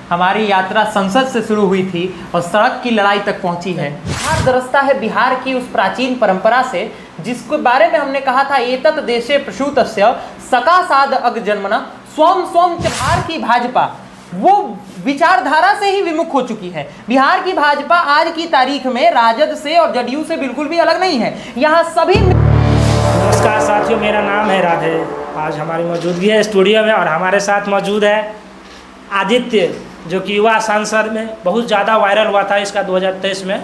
हमारी यात्रा संसद से शुरू हुई थी और सड़क की लड़ाई तक पहुंची है। बिहार दरसता है बिहार की उस प्राचीन परंपरा से जिसके बारे में हमने कहा था एतत् देशे प्रसूतस्य सकासाद अग जन्मना स्वम स्वम। बिहार की भाजपा वो विचारधारा से ही विमुख हो चुकी है। बिहार की भाजपा आज की तारीख में राजद से और जदयू से बिल्कुल भी अलग नहीं है। यहाँ सभी नमस्कार साथियों, मेरा नाम है राधे। आज हमारी मौजूदगी है स्टूडियो में और हमारे साथ मौजूद है आदित्य, जो कि युवा सांसद में बहुत ज़्यादा वायरल हुआ था इसका 2023 में।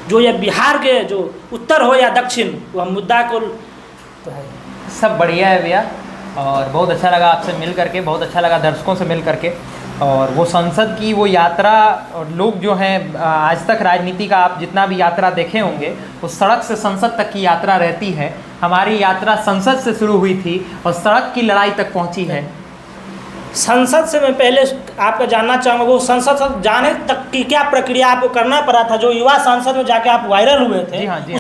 जो ये बिहार के जो उत्तर हो या दक्षिण, वह मुद्दा को तो है। सब बढ़िया है भैया, और बहुत अच्छा लगा आपसे मिल करके, बहुत अच्छा लगा दर्शकों से मिल करके। और वो संसद की वो यात्रा, और लोग जो हैं आज तक राजनीति का आप जितना भी यात्रा देखे होंगे, वो सड़क से संसद तक की यात्रा रहती है। हमारी यात्रा संसद से शुरू हुई थी और सड़क की लड़ाई तक पहुंची है। संसद से मैं पहले आपका जानना चाहूँगा, वो संसद जाने तक की क्या प्रक्रिया आपको करना पड़ा था? जो युवा सांसद में जाके आप वायरल हुए थे। जी हाँ, जी।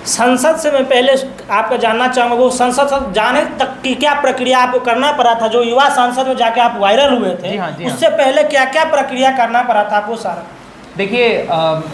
संसद से मैं पहले आपका जानना चाहूँगा, वो संसद जाने तक की क्या प्रक्रिया आपको करना पड़ा था? जो युवा सांसद में जाके आप वायरल हुए थे। जी हाँ, जी। उससे पहले क्या क्या प्रक्रिया करना पड़ा था आपको सारा? देखिए,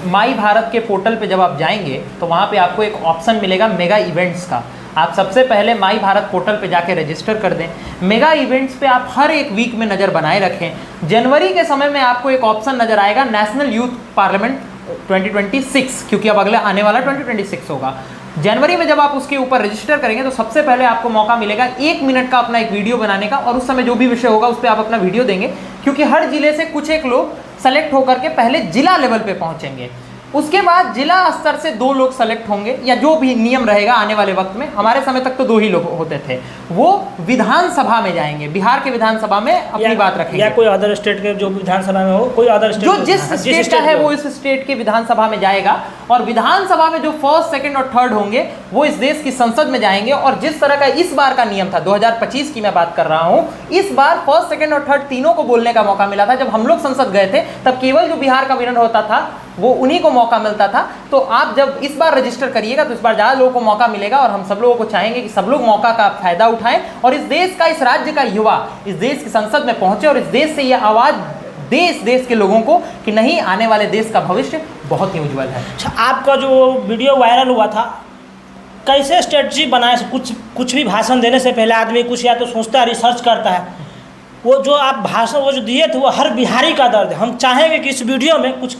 माई भारत के पोर्टल पे जब आप जाएंगे तो वहाँ पे आपको एक ऑप्शन मिलेगा मेगा इवेंट्स का। आप सबसे पहले माई भारत पोर्टल पे जाके रजिस्टर कर दें। मेगा इवेंट्स पे आप हर एक वीक में नज़र बनाए रखें। जनवरी के समय में आपको एक ऑप्शन नज़र आएगा नेशनल यूथ पार्लियामेंट 2026, क्योंकि अब अगले आने वाला 2026 होगा। जनवरी में जब आप उसके ऊपर रजिस्टर करेंगे तो सबसे पहले आपको मौका मिलेगा 1 मिनट का अपना एक वीडियो बनाने का, और उस समय जो भी विषय होगा उस पर आप अपना वीडियो देंगे, क्योंकि हर जिले से कुछ एक लोग सेलेक्ट होकर के पहले जिला लेवल पे पहुंचेंगे। उसके बाद जिला स्तर से 2 लोग सेलेक्ट होंगे, या जो भी नियम रहेगा आने वाले वक्त में। हमारे समय तक तो 2 ही लोग होते थे। वो विधानसभा में जाएंगे, बिहार के विधानसभा में अपनी बात रखेंगे, या कोई अदर स्टेट के जो विधानसभा में हो, कोई अदर स्टेट जो जिस स्टेट का है वो इस स्टेट के विधानसभा में जाएगा। और विधानसभा में जो फर्स्ट, सेकंड और थर्ड होंगे वो इस देश की संसद में जाएंगे। और जिस तरह का इस बार का नियम था, 2025 की मैं बात कर रहा हूँ, इस बार फर्स्ट, सेकंड और थर्ड तीनों को बोलने का मौका मिला था। जब हम लोग संसद गए थे तब केवल जो बिहार का विनर होता था वो उन्हीं को मौका मिलता था। तो आप जब इस बार रजिस्टर करिएगा तो इस बार ज़्यादा लोगों को मौका मिलेगा, और हम सब लोगों को चाहेंगे कि सब लोग मौका का फायदा उठाएं और इस देश का, इस राज्य का युवा इस देश की संसद में पहुंचे और इस देश से ये आवाज़ दे इस देश के लोगों को कि नहीं, आने वाले देश का भविष्य बहुत ही उज्जवल है। अच्छा, आपका जो वीडियो वायरल हुआ था, कैसे स्ट्रेटजी बनाए? कुछ भी भाषण देने से पहले आदमी कुछ या तो सोचता है, रिसर्च करता है। वो जो आप भाषण वो जो दिए थे वो हर बिहारी का दर्द है। हम चाहेंगे कि इस वीडियो में कुछ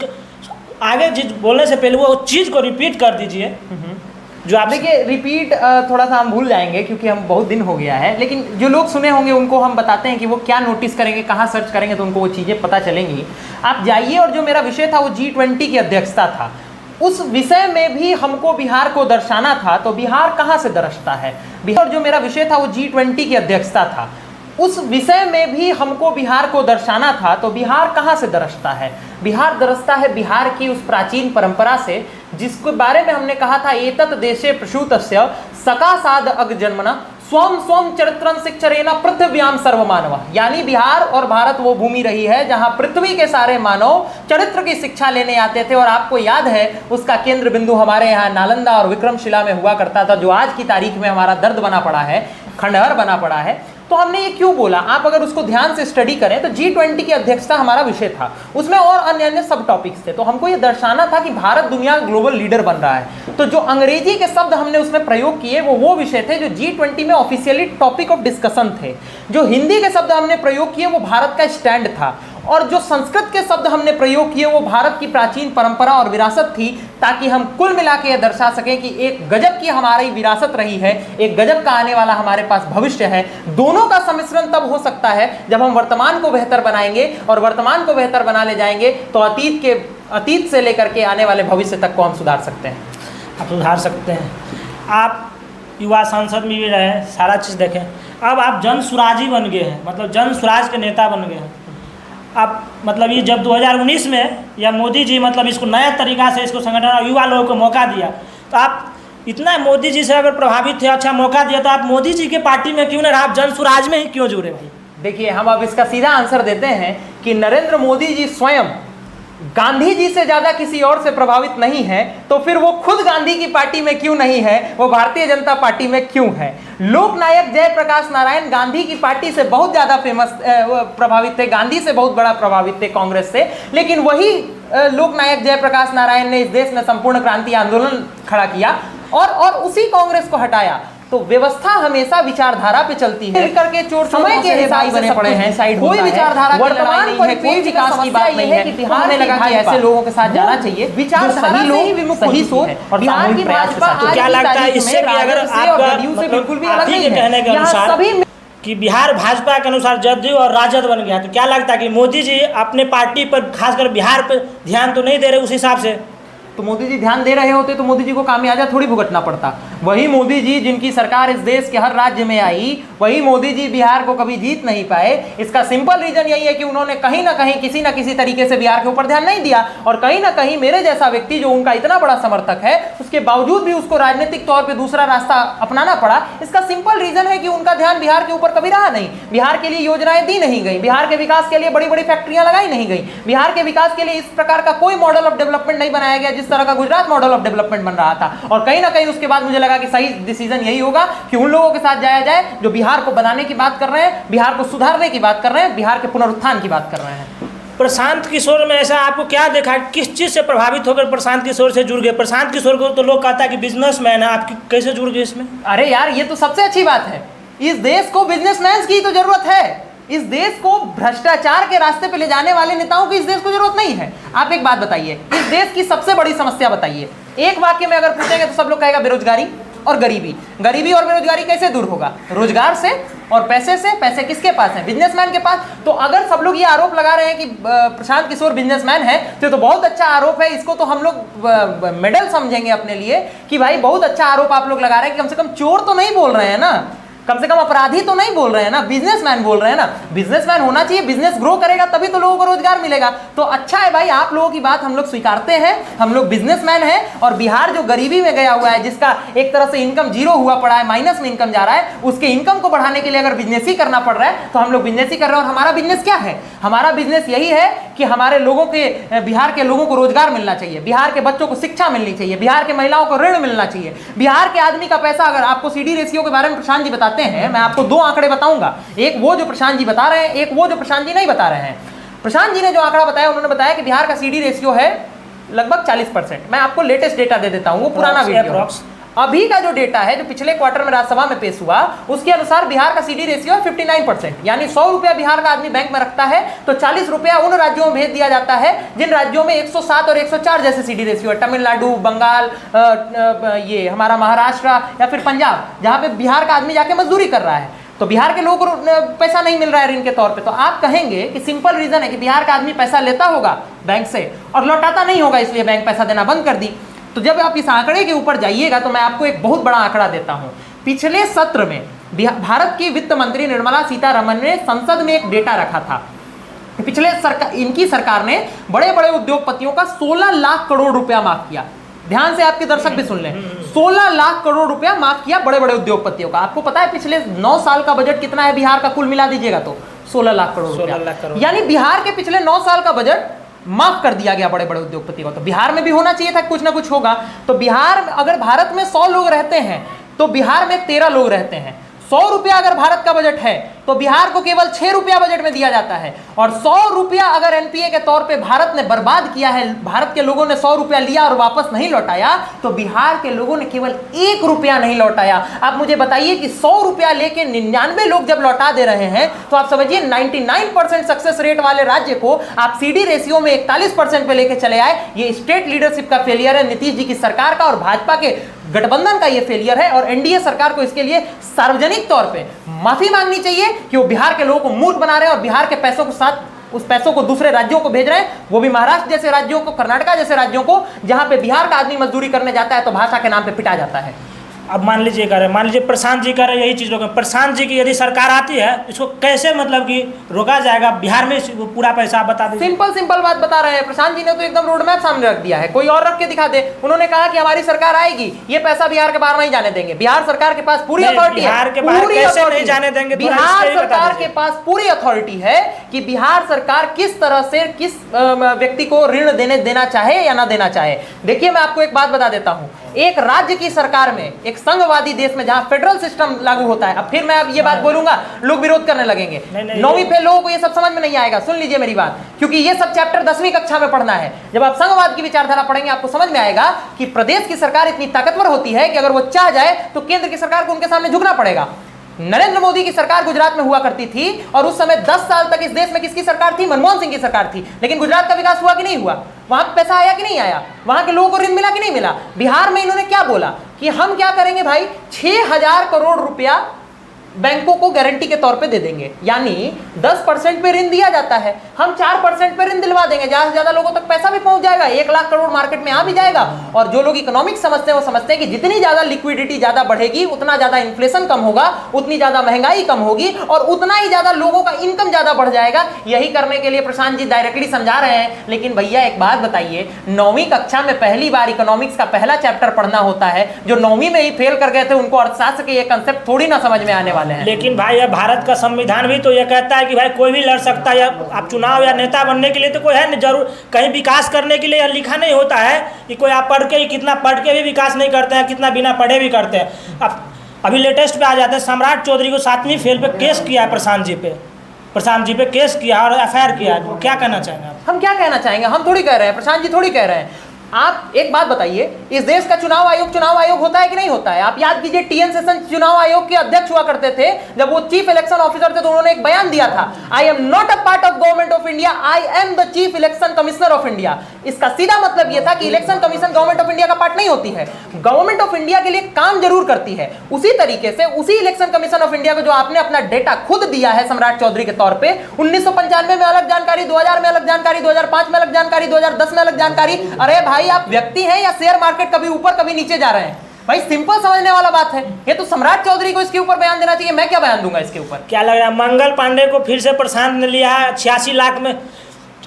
आगे चीज बोलने से पहले वो चीज़ को रिपीट कर दीजिए जो आप। देखिए, रिपीट थोड़ा सा हम भूल जाएंगे क्योंकि हम बहुत दिन हो गया है, लेकिन जो लोग सुने होंगे उनको हम बताते हैं कि वो क्या नोटिस करेंगे, कहाँ सर्च करेंगे तो उनको वो चीज़ें पता चलेंगी। आप जाइए, और जो मेरा विषय था वो G20 की अध्यक्षता था। उस विषय में भी हमको बिहार को दर्शाना था, तो बिहार कहाँ से दर्शता है बिहार। जो मेरा विषय था वो G20 की अध्यक्षता था। उस विषय में भी हमको बिहार को दर्शाना था, तो बिहार कहाँ से दर्शता है? बिहार दरसता है बिहार की उस प्राचीन परंपरा से जिसके बारे में हमने कहा था एतत् देशे प्रसूतस्य सकासाद अग जन्मना स्वम स्वम चरित्रं शिक्षरेण पृथ्व्याम सर्वमानव। यानी बिहार और भारत वो भूमि रही है जहां पृथ्वी के सारे मानव चरित्र की शिक्षा लेने आते थे। और आपको याद है उसका केंद्र बिंदु हमारे यहाँ नालंदा और विक्रमशिला में हुआ करता था, जो आज की तारीख में हमारा दर्द बना पड़ा है, खंडहर बना पड़ा है। तो हमने ये क्यों बोला, आप अगर उसको ध्यान से स्टडी करें तो G20 की अध्यक्षता हमारा विषय था, उसमें और अन्य अन्य सब टॉपिक्स थे। तो हमको ये दर्शाना था कि भारत दुनिया ग्लोबल लीडर बन रहा है। तो जो अंग्रेजी के शब्द हमने उसमें प्रयोग किए वो विषय थे जो G20 में ऑफिशियली टॉपिक ऑफ डिस्कशन थे। जो हिंदी के शब्द हमने प्रयोग किए वो भारत का स्टैंड था, और जो संस्कृत के शब्द हमने प्रयोग किए वो भारत की प्राचीन परंपरा और विरासत थी, ताकि हम कुल मिला के यह दर्शा सकें कि एक गजब की हमारी विरासत रही है, एक गजब का आने वाला हमारे पास भविष्य है। दोनों का सम्मिश्रण तब हो सकता है जब हम वर्तमान को बेहतर बनाएंगे, और वर्तमान को बेहतर बना ले जाएंगे तो अतीत से लेकर के आने वाले भविष्य तक को हम सुधार सकते हैं। आप सुधार सकते हैं। आप युवा सांसद में भी रहे, सारा चीज़ देखें। अब आप जन सुराजी बन गए हैं, मतलब जन स्वराज के नेता बन गए हैं। अब मतलब ये जब 2019 में या मोदी जी मतलब इसको नया तरीका से इसको संगठन और युवा लोगों को मौका दिया, तो आप इतना मोदी जी से अगर प्रभावित थे, अच्छा मौका दिया, तो आप मोदी जी के पार्टी में क्यों ना रहे? आप जन स्वराज में ही क्यों जुड़े भाई? देखिए, हम अब इसका सीधा आंसर देते हैं कि नरेंद्र मोदी जी स्वयं गांधी जी से ज्यादा किसी और से प्रभावित नहीं है, तो फिर वो खुद गांधी की पार्टी में क्यों नहीं है, वो भारतीय जनता पार्टी में क्यों है? लोकनायक जयप्रकाश नारायण गांधी की पार्टी से बहुत ज्यादा प्रभावित थे, गांधी से बहुत बड़ा प्रभावित थे, कांग्रेस से, लेकिन वही लोकनायक जयप्रकाश नारायण ने इस देश में संपूर्ण क्रांति आंदोलन खड़ा किया और उसी कांग्रेस को हटाया। तो व्यवस्था हमेशा विचारधारा पे चलती है, करके चोर समय के हिसाब बने पड़े हैं, साइड कोई विचारधारा वर्तमान पर कोई विकास की बात नहीं है कि हमें लगा कि ऐसे लोगों के साथ जाना चाहिए, विचारधारा से ही विमुख सही सोच और बिहार की भाजपा तो क्या लगता है इससे कि अगर आपका बिल्कुल भी अलग नहीं कहने के अनुसार कि बिहार भाजपा के अनुसार जदयू और राजद बन गया, तो क्या लगता है कि मोदी जी अपने पार्टी पर खासकर बिहार पर ध्यान तो नहीं दे रहे उस हिसाब से? तो मोदी जी ध्यान दे रहे होते तो मोदी जी को खामियाजा थोड़ी भुगतना पड़ता। वही मोदी जी जिनकी सरकार इस देश के हर राज्य में आई, वही मोदी जी बिहार को कभी जीत नहीं पाए। इसका सिंपल रीजन यही है कि उन्होंने कहीं ना कहीं किसी ना किसी तरीके से बिहार के ऊपर ध्यान नहीं दिया, और कहीं ना कहीं मेरे जैसा व्यक्ति जो उनका इतना बड़ा समर्थक है, उसके बावजूद भी उसको राजनीतिक तौर पर दूसरा रास्ता अपनाना पड़ा। इसका सिंपल रीजन है कि उनका ध्यान बिहार के ऊपर कभी रहा नहीं, बिहार के लिए योजनाएं दी नहीं गई, बिहार के विकास के लिए बड़ी बड़ी फैक्ट्रियां लगाई नहीं गई, बिहार के विकास के लिए इस प्रकार का कोई मॉडल ऑफ डेवलपमेंट नहीं बनाया गया जिस तरह का गुजरात मॉडल ऑफ डेवलपमेंट बन रहा था। और कहीं ना कहीं उसके बाद मुझे लगा कि सही डिसीजन यही होगा कि उन लोगों के साथ जाया जाए जो बिहार को बनाने की बात कर रहे हैं, बिहार को सुधारने की बात कर रहे हैं, बिहार के पुनरुत्थान की बात कर रहे हैं। प्रशांत किशोर में ऐसा आपको क्या देखा, किस चीज़ से प्रभावित होकर प्रशांत किशोर से जुड़ गए? प्रशांत किशोर को तो लोग कहता है कि बिजनेसमैन है, आप कैसे जुड़ गए इसमें? अरे यार, ये तो सबसे अच्छी बात है। इस देश को बिजनेसमैन की तो जरूरत है। इस देश को भ्रष्टाचार के रास्ते पे ले जाने वाले नेताओं की इस देश को जरूरत नहीं है। आप एक बात बताइए, इस देश की सबसे बड़ी समस्या बताइए। एक वाक्य में अगर पूछेंगे तो सब लोग कहेगा बेरोजगारी और गरीबी। गरीबी और बेरोजगारी कैसे दूर होगा? रोजगार से और पैसे से। पैसे किसके पास है? बिजनेसमैन के पास। तो अगर सब लोग ये आरोप लगा रहे हैं कि प्रशांत किशोर बिजनेसमैन है, तो बहुत अच्छा आरोप है। इसको तो हम लोग मेडल समझेंगे अपने लिए कि भाई बहुत अच्छा आरोप आप लोग लगा रहे हैं कि कम से कम चोर तो नहीं बोल रहे हैं ना, कम से कम अपराधी तो नहीं बोल रहे हैं ना, बिजनेसमैन बोल रहे हैं ना। बिजनेसमैन होना चाहिए, बिजनेस ग्रो करेगा तभी तो लोगों को रोजगार मिलेगा। तो अच्छा है भाई, आप लोगों की बात हम लोग स्वीकारते हैं, हम लोग बिजनेसमैन हैं। और बिहार जो गरीबी में गया हुआ है, जिसका एक तरह से इनकम जीरो हुआ पड़ा है, माइनस में इनकम जा रहा है, उसके इनकम को बढ़ाने के लिए अगर बिजनेस ही करना पड़ रहा है तो हम लोग बिजनेस ही कर रहे हैं। और हमारा बिजनेस क्या है? हमारा बिजनेस यही है कि हमारे लोगों के, बिहार के लोगों को रोजगार मिलना चाहिए, बिहार के बच्चों को शिक्षा मिलनी चाहिए, बिहार के महिलाओं को ऋण मिलना चाहिए, बिहार के आदमी का पैसा। अगर आपको सीडी रेशियो के बारे में प्रशांत जी बताते हैं, मैं आपको दो आंकड़े बताऊंगा, एक वो जो प्रशांत जी बता रहे हैं, एक वो जो प्रशांत जी नहीं बता रहे हैं। प्रशांत जी ने जो आंकड़ा बताया, उन्होंने बताया कि बिहार का सीडी रेशियो है लगभग 40%। मैं आपको लेटेस्ट डेटा दे देता हूं, वो पुराना वीडियो। अभी का जो डेटा है, जो पिछले क्वार्टर में राज्यसभा में पेश हुआ, उसके अनुसार बिहार का सीडी रेशियो है 59%। यानी 100 रुपया बिहार का आदमी बैंक में रखता है तो 40 रुपया उन राज्यों में भेज दिया जाता है जिन राज्यों में 107 और 104 जैसे सीडी रेशियो है। तमिलनाडु, बंगाल, ये हमारा महाराष्ट्र या फिर पंजाब, जहां पे बिहार का आदमी जाके मजदूरी कर रहा है, तो बिहार के लोगों को पैसा नहीं मिल रहा है ऋण के तौर पे। तो आप कहेंगे कि सिंपल रीजन है कि बिहार का आदमी पैसा लेता होगा बैंक से और लौटाता नहीं होगा, इसलिए बैंक पैसा देना बंद कर दी। तो जब आप इस आंकड़े के ऊपर जाइएगा तो मैं आपको एक बहुत बड़ा आंकड़ा देता हूं। पिछले सत्र में भारत की वित्त मंत्री निर्मला सीतारमण ने संसद में एक डेटा रखा था। पिछले इनकी सरकार ने बड़े बड़े उद्योगपतियों का 16 लाख करोड़ रुपया माफ किया। ध्यान से आपके दर्शक भी सुन लें, 16 लाख करोड़ रुपया माफ किया बड़े बड़े उद्योगपतियों का। आपको पता है पिछले 9 साल का बजट कितना है बिहार का? कुल मिला दीजिएगा तो 16 लाख करोड़ रुपया। यानी बिहार के पिछले 9 साल का बजट माफ कर दिया गया बड़े बड़े उद्योगपति को। तो बिहार में भी होना चाहिए था, कुछ ना कुछ होगा। तो बिहार, अगर भारत में 100 लोग रहते हैं तो बिहार में 13 लोग रहते हैं। 100 रुपया अगर भारत का बजट है तो बिहार को केवल 6 रुपया बजट में दिया जाता है। और 100 रुपया अगर एनपीए के तौर पे भारत ने बर्बाद किया है, भारत के लोगों ने 100 रुपया लिया और वापस नहीं लौटाया, तो बिहार के लोगों ने केवल 1 रुपया नहीं लौटाया। आप मुझे बताइए कि 100 रुपया लेके 99 लोग जब लौटा दे रहे हैं तो आप समझिए 99% सक्सेस रेट वाले राज्य को आप सीडी रेशियो में 41% पे लेके चले आए। ये स्टेट लीडरशिप का फेलियर है, नीतीश जी की सरकार का और भाजपा के गठबंधन का ये फेलियर है। और एनडीए सरकार को इसके लिए सार्वजनिक तौर पे माफी मांगनी चाहिए कि वो बिहार के लोगों को मूर्ख बना रहे हैं और बिहार के पैसों के साथ उस पैसों को दूसरे राज्यों को भेज रहे हैं, वो भी महाराष्ट्र जैसे राज्यों को, कर्नाटका जैसे राज्यों को, जहां पे बिहार का आदमी मजदूरी करने जाता है तो भाषा के नाम पे पिटा जाता है। अब मान लीजिए कह रहे हैं, मान लीजिए प्रशांत जी कह रहे हैं यही चीज़ रोकें। प्रशांत जी की यदि सरकार आती है इसको कैसे मतलब कि रोका जाएगा बिहार में, पूरा पैसा आप बता दीजिए। सिंपल बात बता रहे हैं। प्रशांत जी ने तो एकदम रोड मैप सामने रख दिया है, कोई और रख के दिखा दे। उन्होंने कहा कि हमारी सरकार आएगी, ये पैसा बिहार के बाहर नहीं जाने देंगे। बिहार सरकार के पास पूरी अथॉरिटी है, बिहार के बाहर कैसे नहीं जाने देंगे? बिहार सरकार के पास पूरी अथॉरिटी है कि बिहार सरकार किस तरह से किस व्यक्ति को ऋण देना चाहे या ना देना चाहे। देखिए मैं आपको एक बात बता देता हूं, एक राज्य की सरकार में, एक संघवादी देश में जहां फेडरल सिस्टम लागू होता है, अब फिर मैं अब ये बात बोलूंगा लोग विरोध करने लगेंगे। 9वीं फेल लोगों को ये सब समझ में नहीं आएगा। सुन लीजिए मेरी बात, क्योंकि ये सब चैप्टर 10वीं कक्षा में पढ़ना है। जब आप संघवाद की विचारधारा पढ़ेंगे आपको समझ में आएगा कि प्रदेश की सरकार इतनी ताकतवर होती है कि अगर वो चाह जाए तो केंद्र की सरकार को उनके सामने झुकना पड़ेगा। नरेंद्र मोदी की सरकार गुजरात में हुआ करती थी और उस समय 10 साल तक इस देश में किसकी सरकार थी? मनमोहन सिंह की सरकार थी। लेकिन गुजरात का विकास हुआ कि नहीं हुआ? वहां पैसा आया कि नहीं आया? वहां के लोगों को ऋण मिला कि नहीं मिला? बिहार में इन्होंने क्या बोला कि हम क्या करेंगे भाई, 6000 करोड़ रुपया बैंकों को गारंटी के तौर पे दे देंगे, यानी 10% पे ऋण दिया जाता है, हम 4% पे ऋण दिलवा देंगे। ज्यादा से ज्यादा लोगों तक पैसा भी पहुंच जाएगा, 1 लाख करोड़ मार्केट में आ भी जाएगा। और जो लोग इकोनॉमिक्स समझते हैं वो समझते हैं कि जितनी ज्यादा लिक्विडिटी ज्यादा बढ़ेगी उतना ज्यादा इन्फ्लेशन कम होगा, उतनी ज्यादा महंगाई कम होगी और उतना ही ज्यादा लोगों का इनकम ज्यादा बढ़ जाएगा। यही करने के लिए प्रशांत जी डायरेक्टली समझा रहे हैं। लेकिन भैया एक बात बताइए, 9वीं कक्षा में पहली बार इकोनॉमिक्स का पहला चैप्टर पढ़ना होता है। जो 9वीं में ही फेल कर गए थे उनको अर्थशास्त्र के ये कंसेप्ट थोड़ी ना समझ में आने वाले हैं। लेकिन भाई भारत का संविधान भी तो ये कहता है कि भाई कोई भी लड़ सकता है, या आप चुनाव या नेता बनने के लिए तो कोई है नहीं, जरूर कहीं विकास करने के लिए लिखा नहीं होता है कि कोई आप पढ़ के ही, कितना पढ़ के भी विकास नहीं करते हैं, कितना बिना पढ़े भी करते हैं। अब अभी लेटेस्ट पे आ जाते हैं, सम्राट चौधरी को 7वीं फेल पे केस किया है प्रशांत जी पे केस किया और एफआईआर किया है। क्या कहना चाहेंगे आप? हम क्या कहना चाहेंगे? हम थोड़ी कह रहे हैं, प्रशांत जी थोड़ी कह रहे हैं। आप एक बात बताइए, इस देश का चुनाव आयोग होता है कि नहीं होता है? आप याद कीजिए, टीएन सेशन चुनाव आयोग के अध्यक्ष हुआ करते थे। जब वो चीफ इलेक्शन ऑफिसर थे तो उन्होंने एक बयान दिया था, I am not a part of government of India, I am the chief election commissioner of India. इसका सीधा मतलब यह था कि election commission government of India का पार्ट नहीं होती है, गवर्नमेंट ऑफ इंडिया के लिए काम जरूर करती है। उसी तरीके से उसी इलेक्शन कमीशन ऑफ इंडिया को जो आपने अपना डेटा खुद दिया है सम्राट चौधरी के तौर पर, 1995 में अलग जानकारी, 2000 में अलग जानकारी, 2005 में अलग जानकारी, 2010 में अलग जानकारी। अरे भाई आप व्यक्ति हैं या शेयर मार्केट कभी ऊपर कभी नीचे जा रहे हैं? भाई सिंपल समझने वाला बात है। ये तो सम्राट चौधरी को इसके ऊपर बयान देना चाहिए, मैं क्या बयान दूंगा इसके ऊपर? क्या लग रहा है मंगल पांडे को फिर से प्रशांत ने लिया है 86 लाख में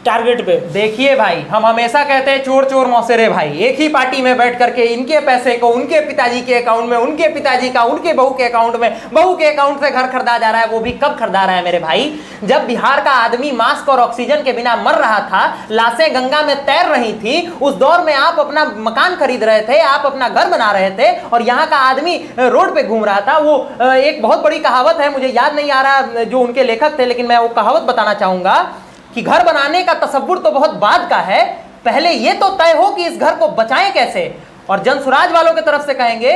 टारगेट पे? देखिए भाई, हम हमेशा कहते हैं चोर चोर मौसेरे भाई, एक ही पार्टी में बैठ करके इनके पैसे को उनके पिताजी के अकाउंट में, उनके पिताजी का उनके बहू के अकाउंट में, बहू के अकाउंट से घर खरीदा जा रहा है। वो भी कब खरीदा रहा है मेरे भाई? जब बिहार का आदमी मास्क और ऑक्सीजन के बिना मर रहा था, लाशें गंगा में तैर रही थी, उस दौर में आप अपना मकान खरीद रहे थे, आप अपना घर बना रहे थे और यहाँ का आदमी रोड पे घूम रहा था। वो एक बहुत बड़ी कहावत है, मुझे याद नहीं आ रहा जो उनके लेखक थे, लेकिन मैं वो कहावत बताना चाहूंगा कि घर बनाने का तसव्वुर तो बहुत बाद का है, पहले ये तो तय हो कि इस घर को बचाएं कैसे। और जनसुराज वालों की तरफ से कहेंगे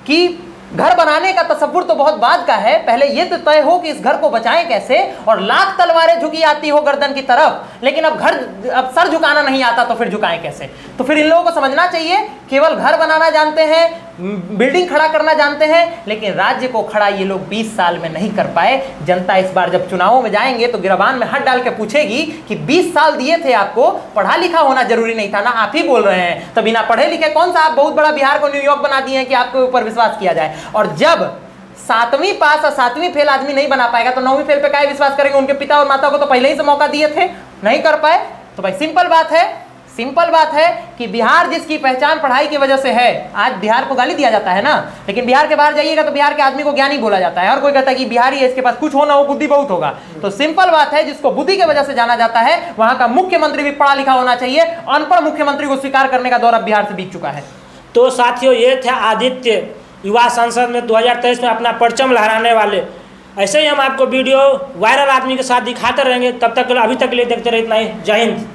कि घर बनाने का तसव्वुर तो बहुत बाद का है, पहले ये तो तय हो कि इस घर को बचाएं कैसे। और लाख तलवारें झुकी आती हो गर्दन की तरफ, लेकिन अब सर झुकाना नहीं आता तो फिर झुकाएं कैसे? तो फिर इन लोगों को समझना चाहिए, केवल घर बनाना जानते हैं, बिल्डिंग खड़ा करना जानते हैं, लेकिन राज्य को खड़ा ये लोग 20 साल में नहीं कर पाए। जनता इस बार जब चुनावों में जाएंगे तो गिरबान में हाथ डाल के पूछेगी कि 20 साल दिए थे आपको, पढ़ा लिखा होना जरूरी नहीं था ना? आप ही बोल रहे हैं, तो बिना पढ़े लिखे कौन सा आप बहुत बड़ा बिहार को न्यूयॉर्क बना दिए हैं कि आपके ऊपर विश्वास किया जाए? और जब 7वीं पास और 7वीं फेल आदमी नहीं बना पाएगा तो 9वीं फेल पे क्या विश्वास करेंगे? उनके पिता और माता को तो पहले ही से मौका दिए थे, नहीं कर पाए। तो भाई सिंपल बात है कि बिहार जिसकी पहचान पढ़ाई की वजह से है, आज बिहार को गाली दिया जाता है ना, लेकिन बिहार के बाहर जाइएगा तो बिहार के आदमी को ज्ञानी बोला जाता है। और कोई कहता है कि बिहारी है, इसके पास कुछ हो ना हो, बुद्धि बहुत होगा। तो सिंपल बात है, जिसको बुद्धि की वजह से जाना जाता है वहां का मुख्यमंत्री भी पढ़ा लिखा होना चाहिए। अनपढ़ मुख्यमंत्री को स्वीकार करने का दौर अब बिहार से बीत चुका है। तो साथियों, ये थे आदित्य, युवा संसद में 2023 में अपना परचम लहराने वाले। ऐसे ही हम आपको वीडियो वायरल आदमी के साथ दिखाते रहेंगे। तब तक अभी तक के लिए देखते रहे इतना ही। जय हिंद।